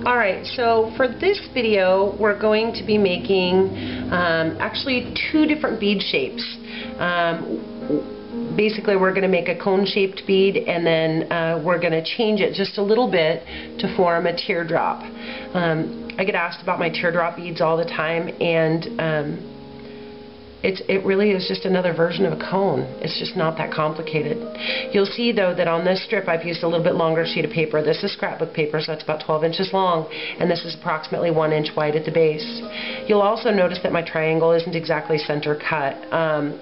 Alright, so for this video we're going to be making actually two different bead shapes. Basically we're going to make a cone-shaped bead, and then we're going to change it just a little bit to form a teardrop. I get asked about my teardrop beads all the time, and it really is just another version of a cone. It's just not that complicated. You'll see though that on this strip I've used a little bit longer sheet of paper. This is scrapbook paper, so that's about 12 inches long, and this is approximately 1 inch wide at the base. You'll also notice that my triangle isn't exactly center cut.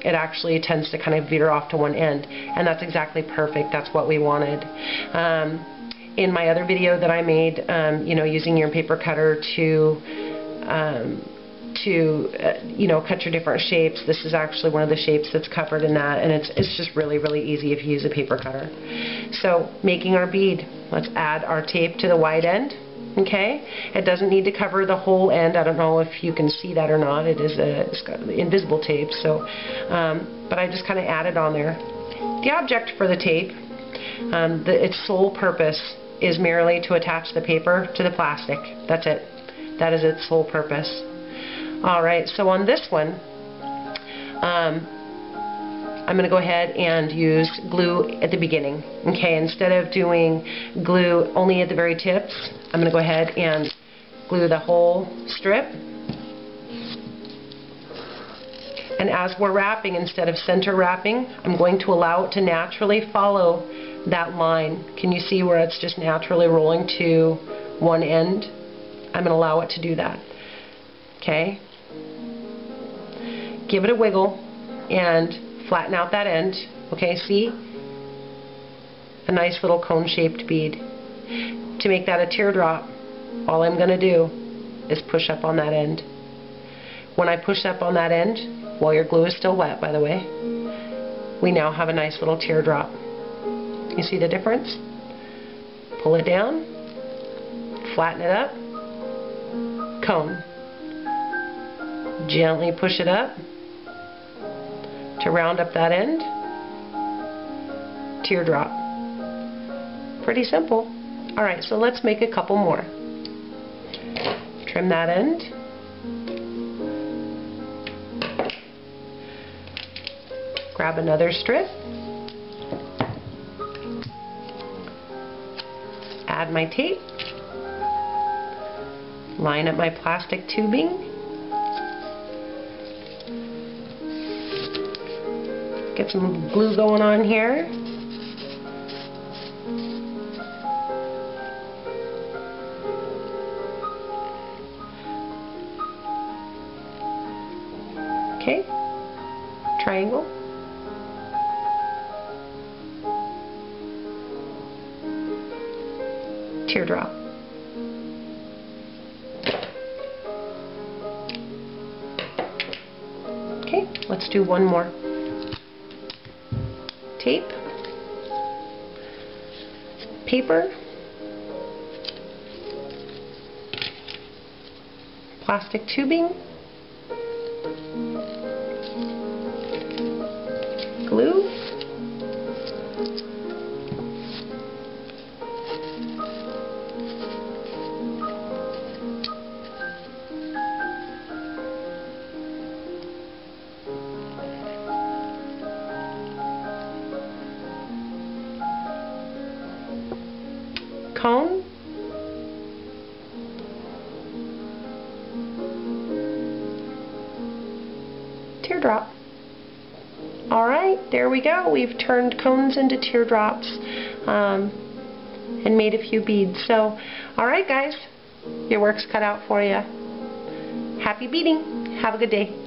It actually tends to kind of veer off to one end, and that's exactly perfect. That's what we wanted. In my other video that I made, you know, using your paper cutter to you know, cut your different shapes, this is actually one of the shapes that's covered in that, and it's just really easy if you use a paper cutter. So making our bead, let's add our tape to the wide end. Okay, it doesn't need to cover the whole end. I don't know if you can see that or not. It's got invisible tape, so but I just kind of added on there. The object for the tape, its sole purpose is merely to attach the paper to the plastic. That's it. That is its sole purpose. Alright, so on this one, I'm going to go ahead and use glue at the beginning. Okay, instead of doing glue only at the very tips, I'm going to go ahead and glue the whole strip. And as we're wrapping, instead of center wrapping, I'm going to allow it to naturally follow that line. Can you see where it's just naturally rolling to one end? I'm going to allow it to do that. Okay? Give it a wiggle and flatten out that end. Okay, see? A nice little cone-shaped bead. To make that a teardrop, all I'm going to do is push up on that end. When I push up on that end, while your glue is still wet, by the way, we now have a nice little teardrop. You see the difference? Pull it down, flatten it up, cone. Gently push it up to round up that end. Teardrop. Pretty simple. Alright, so let's make a couple more. Trim that end. Grab another strip. Add my tape. Line up my plastic tubing. Get some glue going on here. Okay, triangle. Teardrop. Okay, let's do one more. Tape, paper, plastic tubing, glue, cone, teardrop. Alright, there we go. We've turned cones into teardrops and made a few beads. So, alright guys, your work's cut out for you. Happy beading. Have a good day.